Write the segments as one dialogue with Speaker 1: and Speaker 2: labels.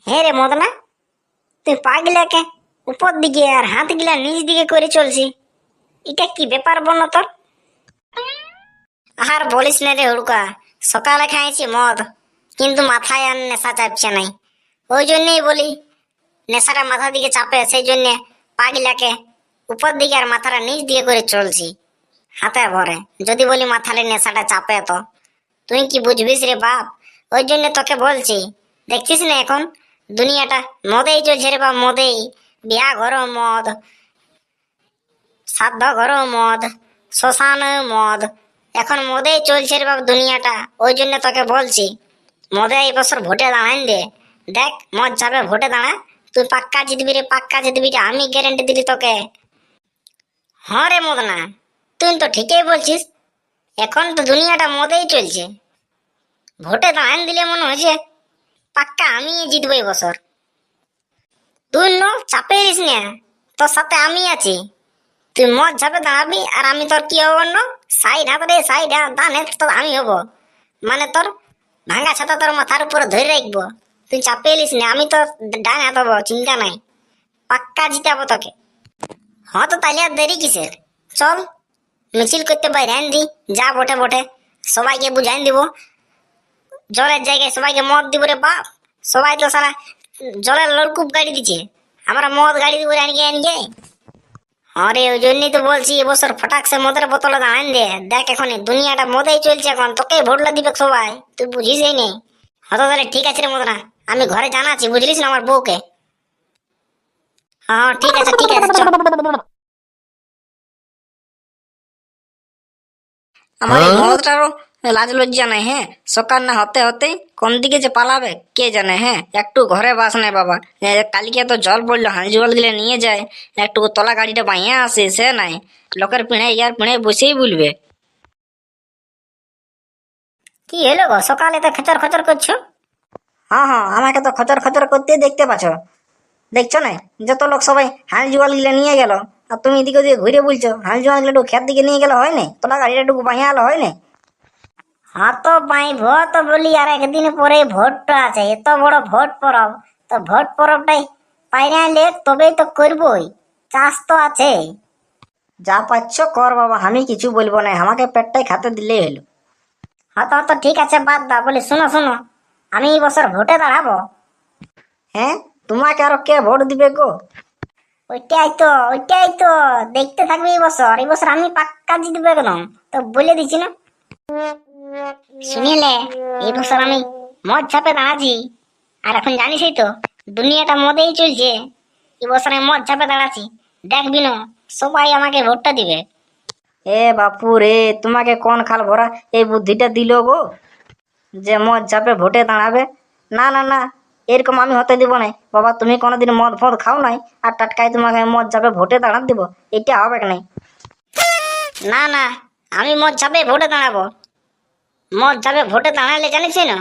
Speaker 1: হ্যাঁ রে মদনা, তুই পা গিলাকে উপর দিকে আর হাত গিলা নিচ দিকে করে চলছি, এটা কি ব্যাপার বল তোর? আর বলিস না রে হুড়কা, সকালে খাইছি মদ, কিন্তু মাথায় আর নেশা চাপছে নাই। ওই জন্যই বলি নেশাটা মাথা দিকে চাপে, সেই জন্য পা গিলাকে উপর দিকে আর মাথাটা নিচ দিকে করে চলছি হাতে ভরে। যদি বলি মাথালে নেশাটা চাপে তো তুই কি বুঝবিস রে বাপ? ওই জন্য তোকে বলছি, দেখছিস না এখন দুনিয়াটা মদেই চলছে রে বাপ, মদেই। বিয়া ঘর মদ, শ্রাদ্ধ ঘর মদ, শ্মশান মদ, এখন মদেই চলছে রে বাপ দুনিয়াটা। ওই জন্য তোকে বলছি মদে এই বছর ভোটে দাঁড়ান দে, দেখ মদ যাবে ভোটে দাঁড়া, তুই পাক্কা জিতবি রে, পাক্কা জিতবি রে, আমি গ্যারেন্টি দিলি তোকে। হ্যাঁ রে মদনা, তুই তো ঠিকই বলছিস, এখন তো দুনিয়াটা মদেই চলছে। ভোটে দাঁড়ান দিলে মনে হয়েছে পাক্কা আমি জিতবো এই বছর। তুই চাপে দিস না, তোর সাথে আমি আছি। তুই মদ ঝাপে দাঁড়াবি আর আমি তোর কি হবো না, সাইড হাত রে সাইড হাত দানে তোর আমি হবো, মানে তোর ভাঙা ছাতা তোর মাথার উপরে ধরে রাখবো। তুই চাপে এলিস না, আমি তোর ডান হাত হবো, চিন্তা নাই, পাক্কা জিতাবো তোকে। হ্যাঁ তো তাহলে আর দেরি কিসের, চল মিছিল করতে বাইরে আন দি, যা বটে বটে সবাইকে বুঝাই দিব। জলের জায়গায় সবাইকে মদ দিব রে বাপ, সবাই তো সারা জলের নলকূপ গাড়ি দিচ্ছে, আমরা মদ গাড়ি দিব আনিয়ে আনিয়ে। আরে ওই জন্যই তো বলছি এবছর ফটাকসে মদের বোতলে দাঁড়ান দে, দেখ এখন দুনিয়াটা মদেই চলছে, এখন তোকে ভোটলা দিবে সবাই, তুই বুঝিস এই নেই। হতো তাহলে ঠিক আছে রে মদনা, আমি ঘরে জানাচ্ছি, বুঝলিস না আমার বউকে। হ্যাঁ ঠিক আছে ঠিক আছে, চল।
Speaker 2: আমার এই মদটারও লাজ লজ্জা নাই। হ্যাঁ, সকাল না হতে হতে কোন দিকে যে পালাবে কে জানে। হ্যাঁ, একটু ঘরে বাস নাই বাবা, কালকে তো জল পড়লো, হাঁড়ি জল দিলে নিয়ে যায়, একটু তলা গাড়িটা বাইয়া আসে, সে নাই লোকের পিঁড়ে ইয়ার পিঁড়ে বসেই বলবে।
Speaker 1: কি হলো গো, সকালে তো খেচর খচর করছো?
Speaker 2: হ্যাঁ হ্যাঁ, আমাকে তো খচর খচর করতে দেখতে পাচ্ছ, দেখছো না? যত লোক সবাই হাঁড়ি জল গিলে নিয়ে গেল, আর তুমি এদিকে ওদিকে ঘুরে বলছো হাঁড়ি জল গিলে একটু খেত দিকে নিয়ে গেলে হয় না, তলা গাড়িটা একটু বাইয়া আলো হয় না।
Speaker 1: হ্যাঁ তো বাইব তো বলি, আর একদিন পরে ভোটটা আছে, এত বড় ভোট পরব, তো ভোট পরবটাই পাইরে আনলে তবেই তো করবই, চাষ তো আছে।
Speaker 2: যা পাচ্ছ কর বাবা, আমি কিছু বলবো না, আমাকে পেটটাই খাতে দিলেই হলো।
Speaker 1: হয়তো ঠিক আছে বাদ দাও, বলি শোনো শোনো, আমি এই বছর ভোটে দাঁড়াবো।
Speaker 2: হ্যাঁ, তোমাকে আরো কে ভোট দিবে গো?
Speaker 1: ওইটাই তো দেখতে থাকবে, এই বছর আমি পাক্কা জিতবো একদম, তো বলে দিচ্ছি না। শুনিলে এই বছর আমি মদ ছাপে দাঁড়াচ্ছি, আর এখন জানিসই তো দুনিয়াটা মদেই চলছে, এই বছর আমি মদ ছাপে দাঁড়াচ্ছি, দেখবি না সবাই আমাকে ভোটটা দিবে।
Speaker 2: এ বাপু রে, তোমাকে কোন খাল ভরা এই বুদ্ধিটা দিল গো, যে মদ চাপে ভোটে দাঁড়াবে? না না না, এরকম আমি হতে দিব না বাবা, তুমি কোনোদিন মদ ফদ খাও নাই, আর টাটকাই তোমাকে মদ চাপে ভোটে দাঁড়াতে দিব, এটা হবে নাই।
Speaker 1: না না, আমি মদ ছাপে ভোটে দাঁড়াবো। মদ ছাপে ভোটে দাঁড়ালে জানিস না,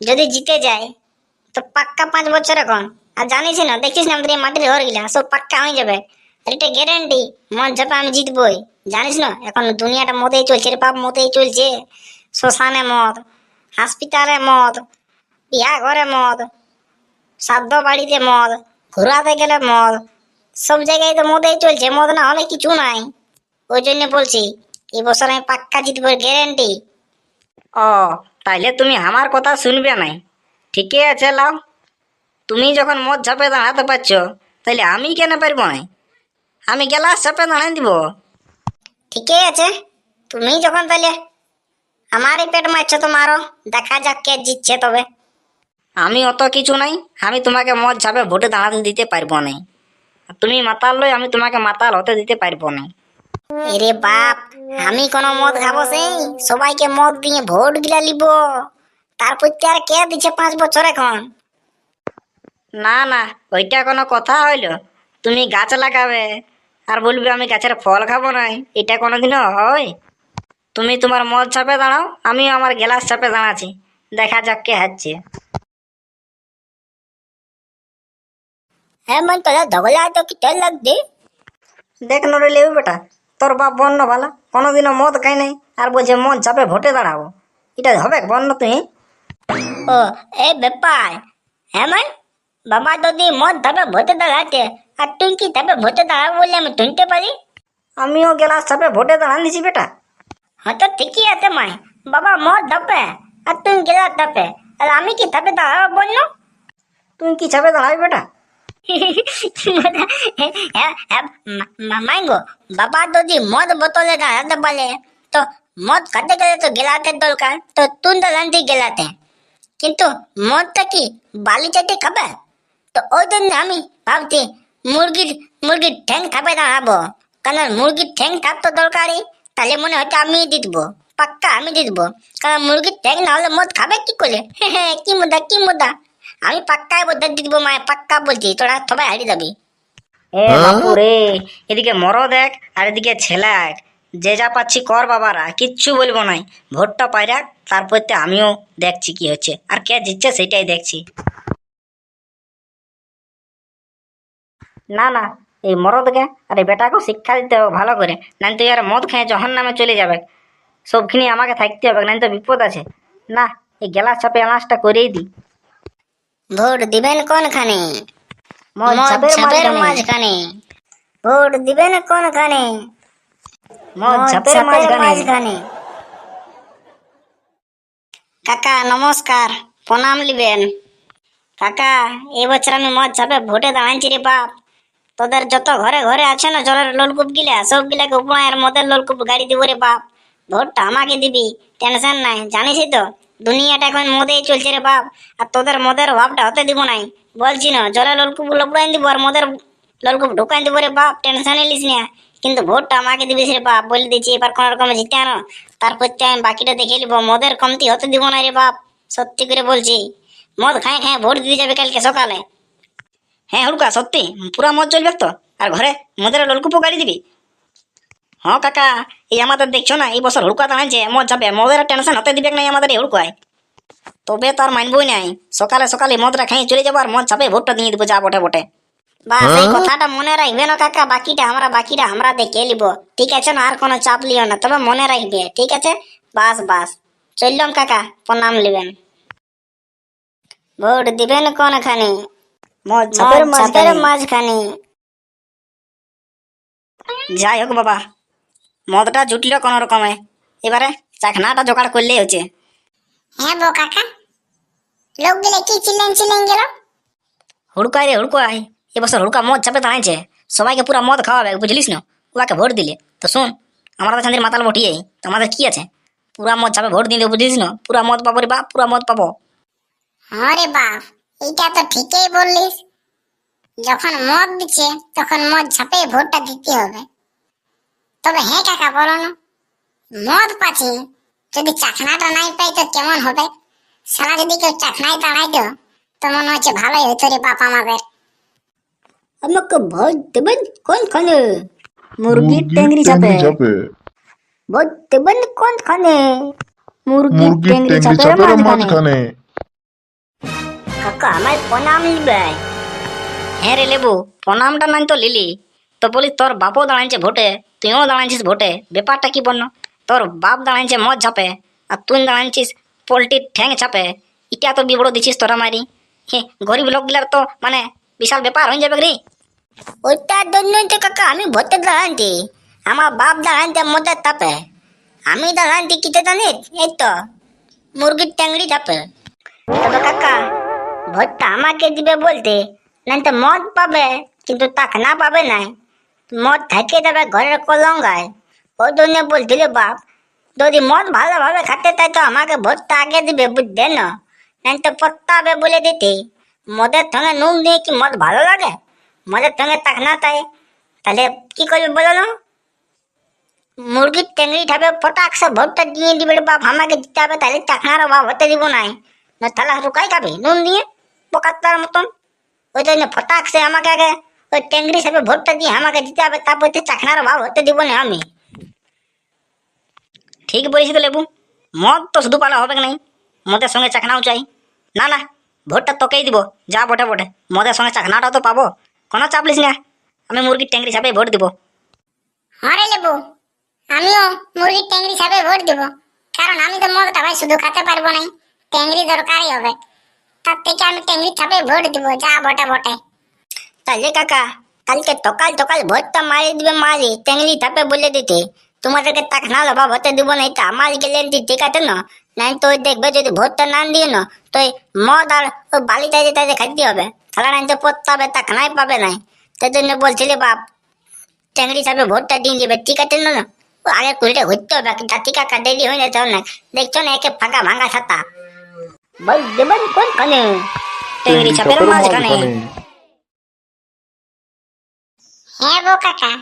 Speaker 1: যদি জিতে যায় তো পাক্কা 5 বছর এখন, আর জানিস না দেখছিস না আমাদের এই মাটির ঘর গিলা সব পাক্কা হয়ে যাবে, আর এটা গ্যারেন্টি মদ ছাপে আমি জিতবই। জানিস না এখন দুনিয়াটা মদেই চলছে রে বাপ, মদেই চলছে। শ্মশানে মদ, হসপিটালে মদ, বিয়া ঘরে মদ, শ্রাদ্ধ বাড়িতে মদ, ঘোরাতে গেলে মদ, সব জায়গায় তো মদেই চলছে, মদ না হলে কিছু নাই। ওই জন্য বলছি এই বছর আমি পাক্কা জিতবো, গ্যারেন্টি।
Speaker 2: ও, তাইলে তুমি আমার কথা শুনবে নাই? ঠিকই আছে লাও, তুমি যখন মদ চাপে দাঁড়াতে পারছো, তাইলে আমি কেন পারবো না? আমি গেলাস চাপে দাঁড়াই দিব।
Speaker 1: ঠিকই আছে, তুমি যখন তাহলে আমারই পেট মারছো তো মারো, দেখা যাক কে জিতছে তবে।
Speaker 2: আমি অত কিছু নাই, আমি তোমাকে মদ চাপে ভোটে দাঁড়াতে দিতে পারবো না। আর তুমি মাতাল লই, আমি তোমাকে মাতাল হতে দিতে পারবো না।
Speaker 1: এরে বাপ, আমি কোন মদ খাবো সেই সবাইকে মদ দিয়ে ভোট গিলা লিব, তারপর আর কে দিচ্ছে 5 বছর এখন?
Speaker 2: না না, ওইটা কোনো কথা হইলো? তুমি গাছ লাগাবে আর বলবে আমি গাছের ফল খাবো না, এটা কোনোদিনও হয়? তুমি তোমার মদ চাপে দাঁড়াও, আমি আমার গ্লাস চাপে দাঁড়াচ্ছি, দেখা যাক কে হারছে।
Speaker 1: হ্যাঁ মন তোরা ঝগড়া তো কি তেল লাগবে।
Speaker 2: দেখ নরে লেবু বেটা, তোর বাপ বন্য ভালা, কোনোদিনও মদ খাই নাই, আর বলছে মদ চাপে ভোটে দাঁড়াবো, এটা হবে বন্য তুই?
Speaker 1: ও এই ব্যাপার। এমন বাবা যদি মদ ধাবে ভোটে দাঁড়াতে, আর তুই কি ধাবে ভোটে দাঁড়াবো বলে আমি শুনতে পারি।
Speaker 2: আমিও গেলাস চাপে ভোটে দাঁড়ান দিছি বেটা।
Speaker 1: হ্যাঁ তো ঠিকই আছে মাই, বাবা মদ ধাপে আর তুই গেলাস ধাপে, আর আমি কি ধাপে দাঁড়াবো বললো?
Speaker 2: তুই কি চাপে দাঁড়াবি বেটা?
Speaker 1: মাইগো, বাবা যদি মদ বোতলে দাঁড়াতে বলে, তো মদ খাতে গেলে তো গেলাতে দরকার, তো তুই দাঁড়াতে গেলাতে। কিন্তু মদটা কি বালি চাটে খাবে? তো ওই জন্য আমি ভাবছি মুরগির মুরগির ঠ্যাং খাবে দাঁড়াবো, কারণ মুরগির ঠ্যাং থাক তো দরকারি। তাহলে মনে হচ্ছে আমি দিয়ে দিবো, পাক্কা আমি দিয়ে দিবো, কারণ মুরগির ঠ্যাং না হলে মদ খাবে কি করে? কি মুদ্রা কি মুদ্রা, আমি পাক্কাই বোধ দিয়ে দিবো মায়ের, পাক্কা বলছি, তোরা সবাই হারিয়ে যাবি।
Speaker 2: এ বাপু রে, এদিকে মরদ এক আর এদিকে ছেলে এক, যে যা পাচ্ছি কর বাবারা, কিচ্ছু বলবো নাই। ভোটটা পাইরাক, তারপর তো আমিও দেখছি কি হচ্ছে, আর কে জিতছে সেটাই দেখছি। না না, এই মরদকে আর এই বেটাকেও শিক্ষা দিতে হবে ভালো করে, নাই তো আর মদ খেয়ে জহর নামে চলে যাবে। সবখিনি আমাকে থাকতে হবে, নাই তো বিপদ আছে। না, এই গেলাস চাপে আনাজটা করেই দিই।
Speaker 1: ভোট দিবেন কোনখানে?
Speaker 2: মদ
Speaker 1: মদ
Speaker 2: ঝাপের
Speaker 1: ঝাপের
Speaker 2: মাঝখানে।
Speaker 1: মাঝখানে। ভোট দিবেন কোনখানে?
Speaker 2: মদ
Speaker 1: মদ
Speaker 2: ঝাপের
Speaker 1: ঝাপের
Speaker 2: মাঝখানে।
Speaker 1: মাঝখানে। কাকা নমস্কার, প্রণাম লিবেন। কাকা, এবছর আমি মদ ঝাপে ভোটে দাঁড়াইছি রে বাপ। তোদের যত ঘরে ঘরে আছে না জলের নলকূপ গিলা, সব গিলাকে উপমায়ের মদের নলকূপ গাড়ি দিব রে বাপ। ভোটটা আমাকে দিবি, টেনশন নাই। জানিসই তো দুনিয়াটা এখন মদেই চলছে রে বাপ, আর তোদের মদের অভাবটা হতে দিব নাই। বলছি না, জলের নলকূপ লোকড়াই দিব আর মদের নলকূপ ঢুকাই দিব রে বাপ, টেনশন নিলিস না। কিন্তু ভোটটা আমাকে দিবিস রে বাপ, বলে দিচ্ছি। এবার কোন রকম জিতে আনো, তারপর তো আমি বাকিটা দেখে নিবো। মদের কমতি হতে দিব না রে বাপ, সত্যি করে বলছি। মদ খায় খায় ভোট দিতে যাবে কালকে সকালে।
Speaker 2: হ্যাঁ হুড়কা, সত্যি পুরা মদ চলবে তো, আর ঘরে মদের নলকূপও গাড়ি দিবি। হ্যাঁ কাকা, এই আমাদের দেখছো না, এই বছর হুড়কা দাঁড়াইছে, মদ যাবে, মদের টেনশন হতে দিবে নাই আমাদের এই হুড়কায়। তবে তার মানবই নাই, সকালে সকালে মদটা খাই চলে যাবো আর মদ চাপে ভোটটা দিয়ে দেবো যা বটে বটে।
Speaker 1: বাস এই কথাটা মনে রাখবে না কাকা, বাকিটা আমরা দেখে নিব, ঠিক আছে না? আর কোনো চাপ লিও না, তবে মনে রাখবে, ঠিক আছে? বাস বাস, চললাম কাকা, প্রণাম লিবেন। ভোট দিবেন কোনখানে?
Speaker 2: মদ
Speaker 1: মদ
Speaker 2: চাপের
Speaker 1: ঝাপের
Speaker 2: মাঝখানে।
Speaker 1: মাঝখানে।
Speaker 2: যাই হোক বাবা, মদটা জুটলো কোনো রকমে, এবারে চাখনাটা জোগাড় করলেই হচ্ছে।
Speaker 1: হ্যাঁ বো কাকা, লোকগুলো কি চিল্লেন গেল?
Speaker 2: হুড়কাই রে হুড়কাই, এবছর হুড়কা মদ চাপে দাঁড়াইছে, সবাইকে পুরা মদ খাওয়াবে, বুঝলিস না? ওকে ভোট দিলে তো শোন, আমরা তো চাঁদের মাতাল বটিয়ে, তো আমাদের কি আছে? পুরা মদ চাপে ভোট দিয়ে দেবো, বুঝলিস না? পুরা মদ পাবো রে বাপ, পুরা মদ পাবো।
Speaker 1: হ্যাঁ রে বাপ, এইটা তো ঠিকই বললিস। যখন মদ দিচ্ছে তখন মদ ঝাপে ভোটটা দিতে হবে। তবে হ্যাঁ কাকা, বলো না, মদ পাচ্ছি, যদি চাখনাটা নাই পাই তো কেমন হবে? সারা যদি কেউ চাখনায় দাঁড়াইতো তো মনে হচ্ছে ভালোই হইতো রে বাপ আমাদের। আমাকে ভোট দেবেন কোনখানে?
Speaker 2: মুরগির
Speaker 3: মুরগির
Speaker 2: টেংরি
Speaker 3: টেংরি
Speaker 2: চাপে।
Speaker 3: চাপে।
Speaker 1: ভোট দেবেন কোনখানে?
Speaker 2: মুরগির
Speaker 3: মুরগির
Speaker 2: টেংরি
Speaker 3: টেংরি
Speaker 2: চাপের
Speaker 3: চাপের
Speaker 2: মাঝখানে।
Speaker 3: মাঝখানে।
Speaker 1: কাকা আমার প্রণাম নিবে।
Speaker 2: হ্যাঁ রে লেবু, প্রণামটা নাই তো লিলি, তো বলি তোর বাপও দাঁড়াইছে ভোটে, তুইও দাঁড়াইছিস ভোটে, ব্যাপারটা কি বন্য? তোর বাপ দাঁড়াইছে মদ চাপে, আর তুই দাঁড়াইছিস পোল্ট্রির ঠ্যাং চাপে। ইটা তো বিবড় দিছিস তোরা মারি। হ্যাঁ, গরিব লোকগুলার তো মানে বিশাল ব্যাপার হয়ে যাবে রে।
Speaker 1: ওইটার জন্যই তো কাকা আমি ভোটে দাঁড়াইছি। আমার বাপ দাঁড়াইতে মদের তাপে, আমি দাঁড়াইছি কিতে জানিস? এই তো মুরগির ট্যাংরি চাপে। তবে কাকা, ভোটটা আমাকে দিবে বলতে, নাই তো মদ পাবে কিন্তু টাকা পাবে নাই। মদ থেকে যাবে ঘরের কলঙ্গায়, ওই জন্য বলছিল বাপ, যদি মদ ভালোভাবে খাতে চাই তো আমাকে ভোটটা আগে দিবে, বুঝতে না? নাই তো পত্তাবে বলে দিতে। মদের সঙ্গে নুন দিয়ে কি মদ ভালো লাগে? মদের সঙ্গে টাকনা তাই, তাহলে কি করবে বলো না? মুরগির টেংরি ঠাবে ফটাক সে ভোটটা দিয়ে দিবে রে বাপ, আমাকে দিতে হবে, তাহলে টাকনার অভাব হতে দিব নাই। না তাহলে রুকাই খাবে নুন দিয়ে পোকাত্তার মতন। ওই জন্য ফটাক সে আমাকে আগে ওই টেংরি হিসাবে ভোটটা দিয়ে আমাকে দিতে হবে, তারপর তো চাকনার অভাব হতে দিব না আমি।
Speaker 2: ঠিক বলেছি তো লেবু, মদ তো শুধু পালা হবে নাই, মদের সঙ্গে চাকনাও চাই। না না, ভোটটা তোকেই দিব, যা বটে বটে, মদের সঙ্গে চাকনাটাও তো পাবো, কোনো চাপ লিস না। আমি মুরগির ট্যাংরি চাপে ভোট দিব।
Speaker 1: হরে লেবু, আমিও মুরগির ট্যাংরি হিসাবে ভোট দিব, কারণ আমি তো মদটা ভাই শুধু খেতে পারবো নাই,
Speaker 3: টেংরি দরকারই হবে। তার থেকে আমি টেংরি ছাপে ভোট দিব, যা বটে বটে।
Speaker 1: তাহলে কাকা কালকে সকাল সকাল ভোটটা মারি দিবে, মারি টেংরি ধাপে বলে দিতে। তোমাদেরকে টাকনাল অভাব হতে দিব না, এটা আমার গ্যারেন্টি, ঠিক আছে না? নাই তো ওই দেখবে যদি ভোটটা না দিয়ে না তো ওই মদ আর ওই বালি চাইতে চাইতে খাইতে হবে, তাহলে নাই তো পড়তে হবে, টাকনাই পাবে নাই। তাই জন্য বলছিলে বাপ টেংরি সাহেবে ভোটটা দিয়ে দিবে, ঠিক আছে না? ও আগে কুলটে ঘুরতে হবে, জাতি কাকা দেরি হয়ে যাচ্ছে না। দেখছো না একে ফাঁকা ভাঙা ছাতা বল দেবেন কোনখানে?
Speaker 2: টেংরি চাপের মাঝখানে।
Speaker 3: হ্যাঁ বো কাকা,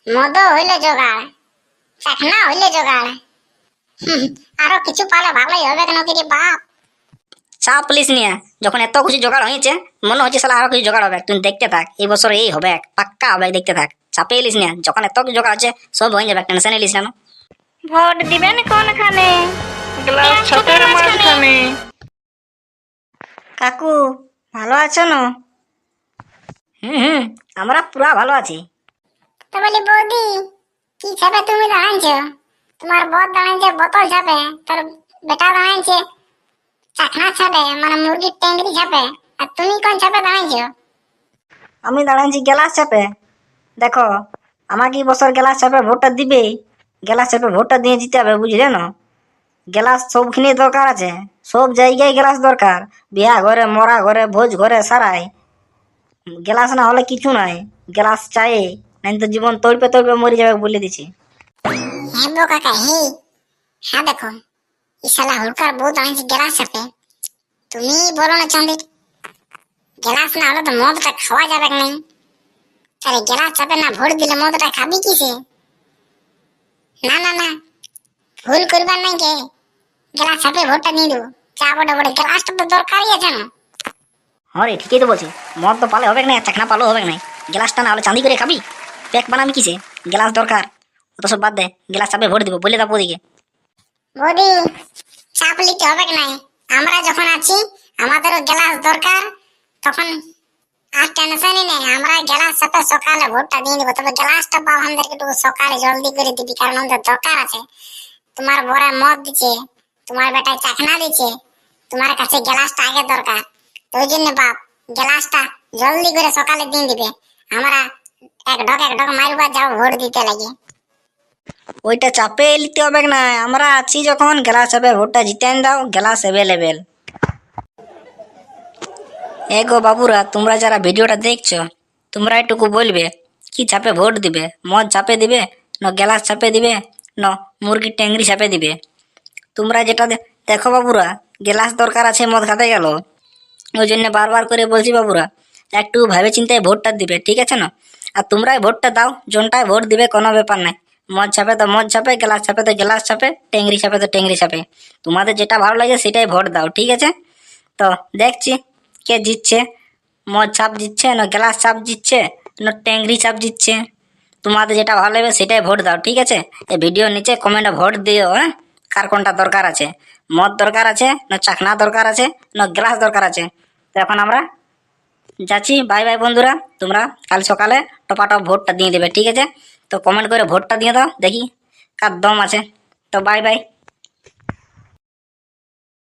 Speaker 3: মদ হইলে জোগাড়, চাকনা হইলে জোগাড়। আরো কিছু পালে ভালোই হবে কেন কি রে বাপ।
Speaker 2: চাপ লিস নিয়ে, যখন এত কিছু জোগাড় হয়েছে মনে হচ্ছে সালা আরো কিছু জোগাড় হবে, তুই দেখতে থাক, এই বছর এই হবে, পাক্কা হবে, দেখতে থাক। চাপে লিস নিয়ে, যখন এত কিছু জোগাড় আছে সব হয়ে যাবে, টেনশন লিস না।
Speaker 4: ভোট দিবেন কোনখানে?
Speaker 5: গ্লাস ছাপের মাঝখানে।
Speaker 2: কাকু ভালো আছো না? হুম, আমরা পুরা ভালো আছি।
Speaker 3: তো বলি বৌদি, কি ছাপে তুমি দাঁড়াইছো? তোমার বর দাঁড়াইছে বোতল ছাপে, তোর বেটা দাঁড়াইছে চাকনা ছাপে, মানে মুরগির টেংরি ছাপে। আর তুমি কোন ছাপে দাঁড়াইছো?
Speaker 2: আমি দাঁড়াচ্ছি গ্লাস চাপে। দেখো আমাকে এই বছর গ্লাস চাপে ভোটটা দিবে, গ্লাস চাপে ভোটটা দিয়ে দিতে হবে, বুঝলে না? গ্লাস সবখানে দরকার আছে, সব জায়গায় গ্লাস দরকার, বিয়া ঘরে, মরা ঘরে, ভোজ ঘরে, সারাই গ্লাস না হলে কিছু নাই। গ্লাস চাই, নাই তো জীবন তড়পে তড়পে মরে যাবে বলে দিছি।
Speaker 3: হ্যাঁ বো কাকা, হ্যাঁ দেখো এই শালা হুড়কার বউ দাঁড়াইছে গ্লাস ছাপে। তুমি বলো না চন্দির, গ্লাস না হলে তো মদটা খাওয়া যাবে নাই। আরে গ্লাস ছাপে না ভোট দিলে মদটা খাবি কিসে? না না না, ভুল করবার নাই কে, গ্লাস ছাপে ভোটটা দিয়ে দেবো, চা বটে বটে, গ্লাসটা তো দরকারই আছে না।
Speaker 2: হ্যাঁ রে, ঠিকই তো বলছি, মদ তো পালে হবে না, চাকনা পালেও হবে না, গ্লাসটা না হলে চাঁদি করে খাবি, প্যাক বানাবি কিসে? গ্লাস দরকার, অত সব বাদ দে, গ্লাস চাপে ভোট দিব বলে দাও ওদিকে।
Speaker 3: বৌদি, চাপ নিতে হবে কি নাই, আমরা যখন আছি আমাদেরও গ্লাস দরকার, তখন আর টেনশনই নেই। আমরা গ্লাস সাথে সকালে ভোটটা দিয়ে দিব, তবে গ্লাসটা বাবা আমাদেরকে একটু সকালে জলদি করে দিবি, কারণ আমাদের দরকার আছে। তোমার বড় মদ দিচ্ছে, তোমার বেটায় চাকনা দিচ্ছে, তোমার কাছে গ্লাসটা আগে দরকার। তো ওই জন্য বাপ গ্লাসটা জলদি করে সকালে দিয়ে দিবে, আমরা এক ঢক মারবার যাও ভোট দিতে লাগে।
Speaker 2: ওইটা চাপে নিতে হবে না, আমরা আছি যখন, গ্লাস চাপে ভোটটা জিতেন দাও, গ্লাস অ্যাভেলেবেল। এগো বাবুরা, তোমরা যারা ভিডিওটা দেখছো তোমরা একটুকু বলবে কি চাপে ভোট দিবে, মদ চাপে দিবে না গ্লাস চাপে দিবে না মুরগির ট্যাংরি চাপে দিবে? তোমরা যেটা দেখো বাবুরা, গ্লাস দরকার আছে মদ খাতে গেল, ওই জন্য বারবার করে বলছি বাবুরা একটু ভেবে চিন্তায় ভোটটা দিবে, ঠিক আছে না? আর তোমরাই ভোটটা দাও, জনটাই ভোট দিবে, কোনো ব্যাপার নাই। মদ ছাপে তো মদ ছাপে, গ্লাস ছাপে তো গ্লাস ছাপে, টেংরি ছাপে তো টেংরি ছাপে, তোমাদের যেটা ভালো লাগে সেটাই ভোট দাও, ঠিক আছে? তো দেখছি কে জিতছে, মদ ছাপ জিতছে না গ্লাস ছাপ জিতছে না টেংরি ছাপ জিতছে। তোমাদের যেটা ভালো লাগবে সেটাই ভোট দাও, ঠিক আছে? এই ভিডিওর নিচে কমেন্টে ভোট দিও, হ্যাঁ? কার কোনটা দরকার আছে, মদ দরকার আছে না চাকনা দরকার আছে না গ্লাস দরকার আছে? তো এখন আমরা যাচ্ছি, বাই বাই বন্ধুরা, তোমরা কাল সকালে টপাটপ ভোটটা দিয়ে দেবে, ঠিক আছে? তো কমেন্ট করে ভোটটা দিয়ে দাও, দেখি কার দম আছে। তো বাই বাই।